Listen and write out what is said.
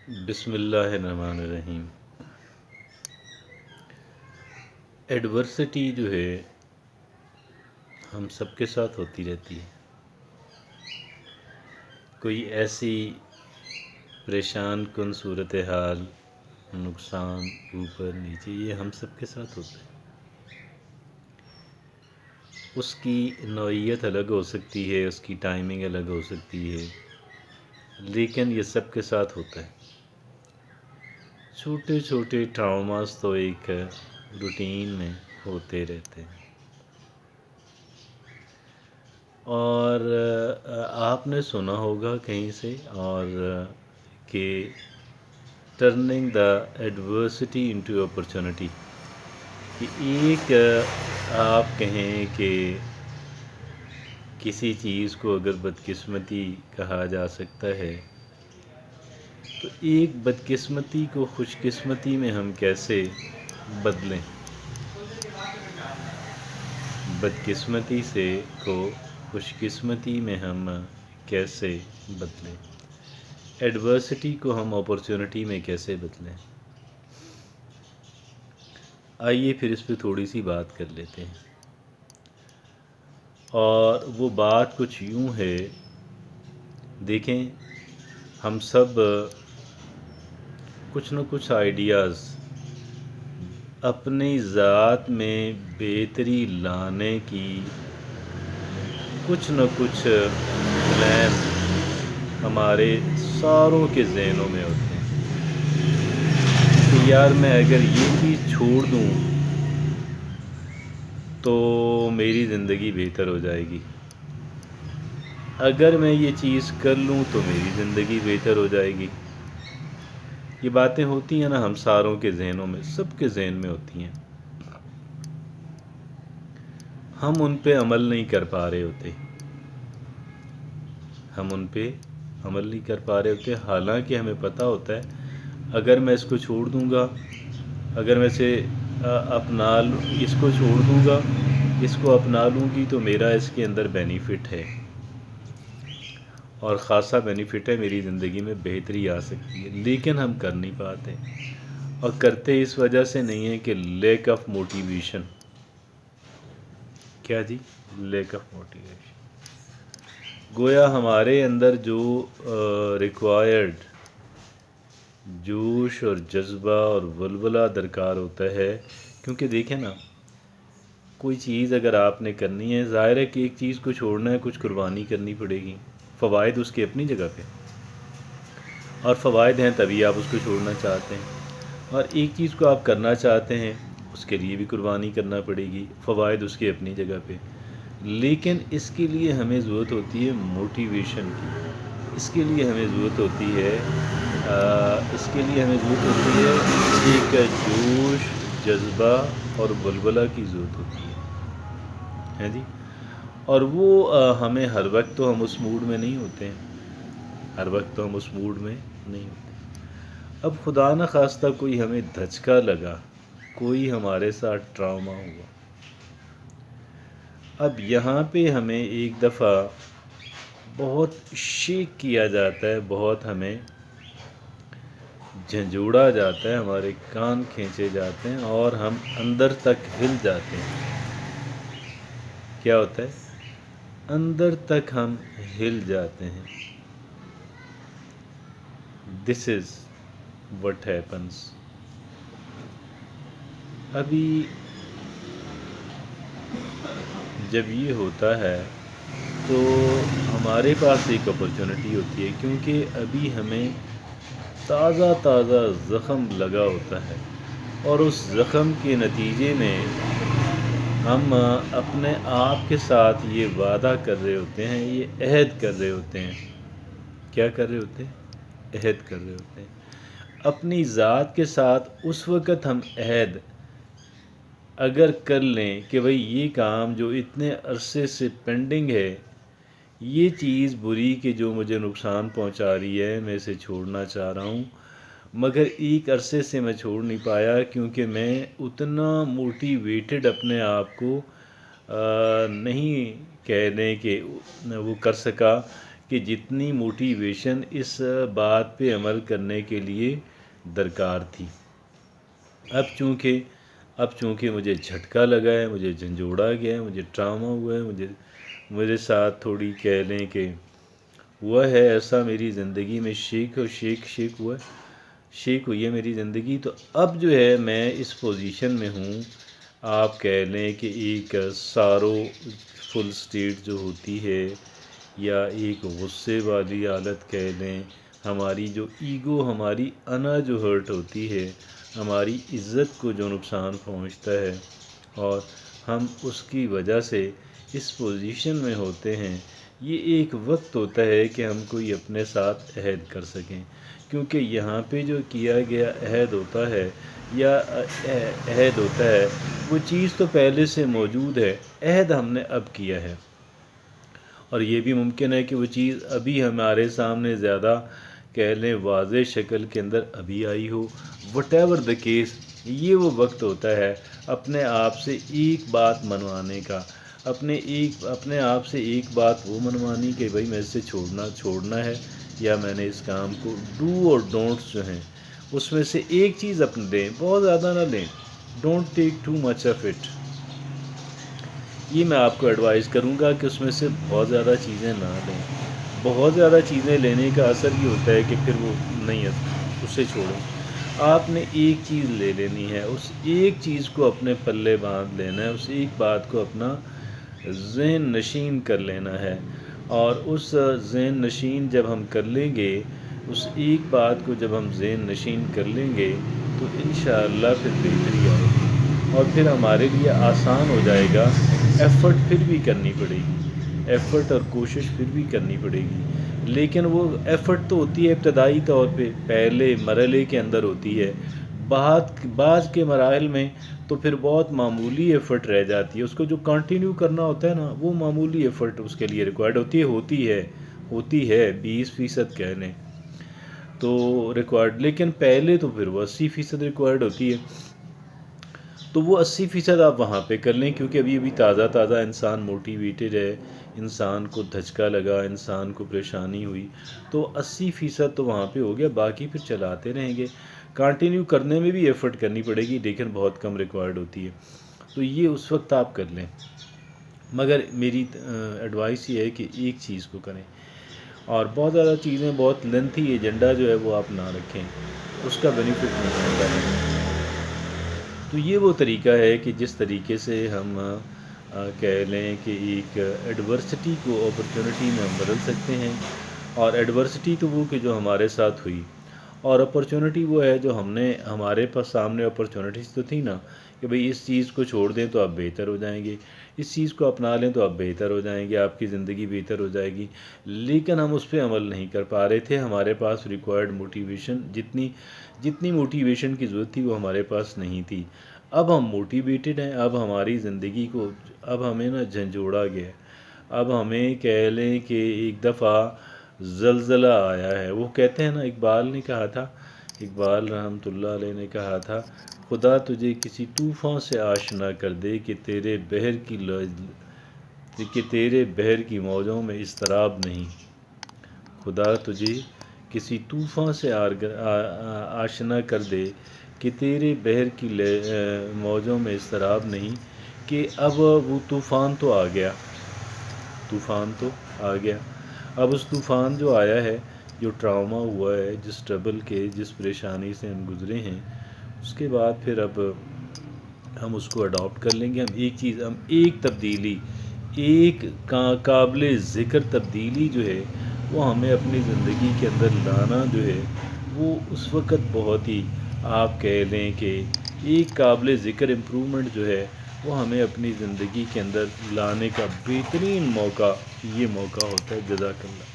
بسم اللہ الرحمن الرحیم۔ ایڈورسٹی جو ہے ہم سب کے ساتھ ہوتی رہتی ہے۔ کوئی ایسی پریشان کن صورتحال، نقصان، اوپر نیچے، یہ ہم سب کے ساتھ ہوتا ہے۔ اس کی نوعیت الگ ہو سکتی ہے، اس کی ٹائمنگ الگ ہو سکتی ہے، لیکن یہ سب کے ساتھ ہوتا ہے۔ چھوٹے چھوٹے ٹراؤماز تو ایک روٹین میں ہوتے رہتے ہیں۔ اور آپ نے سنا ہوگا کہیں سے اور کہ ٹرننگ دا ایڈورسٹی انٹو اپرچونٹی، کہ ایک آپ کہیں کہ کسی چیز کو اگر بدقسمتی کہا جا سکتا ہے، تو ایک بدقسمتی کو خوش قسمتی میں ہم کیسے بدلیں، بدقسمتی سے کو خوش قسمتی میں ہم کیسے بدلیں، ایڈورسٹی کو ہم اپرچونٹی میں کیسے بدلیں۔ آئیے پھر اس پہ تھوڑی سی بات کر لیتے ہیں۔ اور وہ بات کچھ یوں ہے، دیکھیں ہم سب کچھ نہ کچھ آئیڈیاز اپنی ذات میں بہتری لانے کی کچھ نہ کچھ پلان ہمارے ساروں کے ذہنوں میں ہوتے ہیں کہ یار میں اگر یہ چیز چھوڑ دوں تو میری زندگی بہتر ہو جائے گی، اگر میں یہ چیز کر لوں تو میری زندگی بہتر ہو جائے گی۔ یہ باتیں ہوتی ہیں نا ہم ساروں کے ذہنوں میں، سب کے ذہن میں ہوتی ہیں، ہم ان پہ عمل نہیں کر پا رہے ہوتے، ہم ان پہ عمل نہیں کر پا رہے ہوتے، حالانکہ ہمیں پتہ ہوتا ہے اگر میں اس کو چھوڑ دوں گا، اگر میں اسے اس کو چھوڑ دوں گا، اس کو اپنا لوں گی تو میرا اس کے اندر بینیفٹ ہے، اور خاصا بینیفٹ ہے، میری زندگی میں بہتری آ سکتی ہے، لیکن ہم کر نہیں پاتے، اور کرتے اس وجہ سے نہیں ہے کہ لیک آف موٹیویشن۔ کیا جی؟ Lack of motivation. گویا ہمارے اندر جو ریکوائرڈ جوش اور جذبہ اور ولولہ درکار ہوتا ہے، کیونکہ دیکھیں نا کوئی چیز اگر آپ نے کرنی ہے، ظاہر ہے کہ ایک چیز کو چھوڑنا ہے، کچھ قربانی کرنی پڑے گی، فوائد اس کی اپنی جگہ پہ، اور فوائد ہیں تبھی آپ اس کو چھوڑنا چاہتے ہیں، اور ایک چیز کو آپ کرنا چاہتے ہیں اس کے لیے بھی قربانی کرنا پڑے گی، فوائد اس کی اپنی جگہ پہ، لیکن اس کے لیے ہمیں ضرورت ہوتی ہے موٹیویشن کی، اس کے لیے ہمیں ضرورت ہوتی ہے ایک جوش، جذبہ اور ولولہ کی ضرورت ہوتی ہے جی۔ اور وہ ہمیں ہر وقت تو ہم اس موڈ میں نہیں ہوتے ہیں، ہر وقت تو ہم اس موڈ میں نہیں ہوتے۔ اب خدا نہ خواستہ کوئی ہمیں دھچکا لگا، کوئی ہمارے ساتھ ٹراما ہوا، اب یہاں پہ ہمیں ایک دفعہ بہت شیک کیا جاتا ہے، بہت ہمیں جھنجھوڑا جاتا ہے، ہمارے کان کھینچے جاتے ہیں اور ہم اندر تک ہل جاتے ہیں۔ کیا ہوتا ہے؟ اندر تک ہم ہل جاتے ہیں۔ دس از وٹ ہیپنس۔ ابھی جب یہ ہوتا ہے تو ہمارے پاس ایک اپرچونٹی ہوتی ہے، کیونکہ ابھی ہمیں تازہ تازہ زخم لگا ہوتا ہے، اور اس زخم کے نتیجے میں ہم اپنے آپ کے ساتھ یہ وعدہ کر رہے ہوتے ہیں، یہ عہد کر رہے ہوتے ہیں۔ کیا کر رہے ہوتے ہیں؟ عہد کر رہے ہوتے ہیں اپنی ذات کے ساتھ۔ اس وقت ہم عہد اگر کر لیں کہ بھئی یہ کام جو اتنے عرصے سے پینڈنگ ہے، یہ چیز بری کہ جو مجھے نقصان پہنچا رہی ہے، میں اسے چھوڑنا چاہ رہا ہوں، مگر ایک عرصے سے میں چھوڑ نہیں پایا کیونکہ میں اتنا موٹیویٹڈ اپنے آپ کو نہیں کہہ دیں کہ وہ کر سکا کہ جتنی موٹیویشن اس بات پہ عمل کرنے کے لیے درکار تھی۔ اب چونکہ مجھے جھٹکا لگا ہے، مجھے جھنجھوڑا گیا ہے، مجھے ٹراما ہوا ہے، میرے ساتھ تھوڑی کہہ لیں کہ ہوا ہے ایسا، میری زندگی میں شیک ہوئی ہے میری زندگی، تو اب جو ہے میں اس پوزیشن میں ہوں، آپ کہہ لیں کہ ایک سارو فل سٹیٹ جو ہوتی ہے، یا ایک غصے والی حالت کہہ لیں، ہماری جو ایگو، ہماری انا جو ہرٹ ہوتی ہے، ہماری عزت کو جو نقصان پہنچتا ہے، اور ہم اس کی وجہ سے اس پوزیشن میں ہوتے ہیں۔ یہ ایک وقت ہوتا ہے کہ ہم کوئی اپنے ساتھ عہد کر سکیں، کیونکہ یہاں پہ جو کیا گیا عہد ہوتا ہے وہ چیز تو پہلے سے موجود ہے، عہد ہم نے اب کیا ہے، اور یہ بھی ممکن ہے کہ وہ چیز ابھی ہمارے سامنے زیادہ کہہ لیں واضح شکل کے اندر ابھی آئی ہو۔ وٹ ایور دا کیس، یہ وہ وقت ہوتا ہے اپنے آپ سے ایک بات منوانے کا، اپنے آپ سے ایک بات وہ منوانی کہ بھائی میں اسے چھوڑنا ہے، یا میں نے اس کام کو ڈو اور ڈونٹس جو ہیں اس میں سے ایک چیز اپنے لیں، بہت زیادہ نہ لیں، don't take too much of it. یہ میں آپ کو ایڈوائز کروں گا کہ اس میں سے بہت زیادہ چیزیں نہ لیں۔ بہت زیادہ چیزیں لینے کا اثر یہ ہوتا ہے کہ پھر وہ نہیں، اسے چھوڑیں۔ آپ نے ایک چیز لے لینی ہے، اس ایک چیز کو اپنے پلے باندھ لینا ہے، اس ایک بات کو اپنا ذہن نشین کر لینا ہے، اور اس ذہن نشین جب ہم کر لیں گے، اس ایک بات کو جب ہم ذہن نشین کر لیں گے تو انشاءاللہ پھر بہتری آئے گی، اور پھر ہمارے لیے آسان ہو جائے گا۔ ایفرٹ پھر بھی کرنی پڑے گی، ایفرٹ اور کوشش پھر بھی کرنی پڑے گی، لیکن وہ ایفرٹ تو ہوتی ہے ابتدائی طور پہ، پہلے مرحلے کے اندر ہوتی ہے، بعض کے مراحل میں تو پھر بہت معمولی ایفرٹ رہ جاتی ہے، اس کو جو کنٹینیو کرنا ہوتا ہے نا، وہ معمولی ایفرٹ اس کے لیے ریکوائرڈ ہوتی ہے 20% کہہ لیں تو ریکوائرڈ، لیکن پہلے تو پھر وہ 80% ریکوائرڈ ہوتی ہے، تو وہ 80% آپ وہاں پہ کر لیں، کیونکہ ابھی تازہ انسان موٹیویٹڈ ہے، انسان کو دھچکا لگا، انسان کو پریشانی ہوئی، تو 80% تو وہاں پہ ہو گیا، باقی پھر چلاتے رہیں گے۔ کنٹینیو کرنے میں بھی ایفرٹ کرنی پڑے گی، لیکن بہت کم ریکوائرڈ ہوتی ہے، تو یہ اس وقت آپ کر لیں، مگر میری ایڈوائس یہ ہے کہ ایک چیز کو کریں، اور بہت زیادہ چیزیں، بہت لینتھی ایجنڈا جو ہے وہ آپ نہ رکھیں، اس کا بینیفٹ نہیں ہوتا ہے۔ تو یہ وہ طریقہ ہے کہ جس طریقے سے ہم کہہ لیں کہ ایک ایڈورسٹی کو اپرچونٹی میں ہم بدل سکتے ہیں، اور ایڈورسٹی تو وہ کہ جو ہمارے ساتھ ہوئی، اور اپرچونٹی وہ ہے جو ہمارے پاس سامنے اپرچونٹیز تو تھی نا، کہ بھئی اس چیز کو چھوڑ دیں تو آپ بہتر ہو جائیں گے، اس چیز کو اپنا لیں تو آپ بہتر ہو جائیں گے، آپ کی زندگی بہتر ہو جائے گی، لیکن ہم اس پہ عمل نہیں کر پا رہے تھے، ہمارے پاس ریکوائرڈ موٹیویشن جتنی موٹیویشن کی ضرورت تھی وہ ہمارے پاس نہیں تھی۔ اب ہم موٹیویٹڈ ہیں، اب ہماری زندگی کو، اب ہمیں نا جھنجھوڑا گیا ہے، اب ہمیں کہہ لیں کہ ایک دفعہ زلزلہ آیا ہے۔ وہ کہتے ہیں نا، اقبال رحمۃ اللہ علیہ نے کہا تھا، خدا تجھے کسی طوفان سے آشنا کر دے کہ تیرے بحر کی موجوں میں اضطراب نہیں، خدا تجھے کسی طوفان سے آشنا کر دے کہ تیرے بحر کی موجوں میں اضطراب نہیں، کہ اب وہ طوفان تو آ گیا، اب اس طوفان جو آیا ہے، جو ٹراما ہوا ہے، جس ٹربل کے، جس پریشانی سے ہم گزرے ہیں، اس کے بعد پھر اب ہم اس کو اڈاپٹ کر لیں گے، ہم ایک تبدیلی، ایک قابل ذکر تبدیلی جو ہے وہ ہمیں اپنی زندگی کے اندر لانا جو ہے، وہ اس وقت بہت ہی، آپ کہہ لیں کہ ایک قابل ذکر امپرومنٹ جو ہے وہ ہمیں اپنی زندگی کے اندر لانے کا بہترین موقع، یہ موقع ہوتا ہے۔ جزاک اللہ۔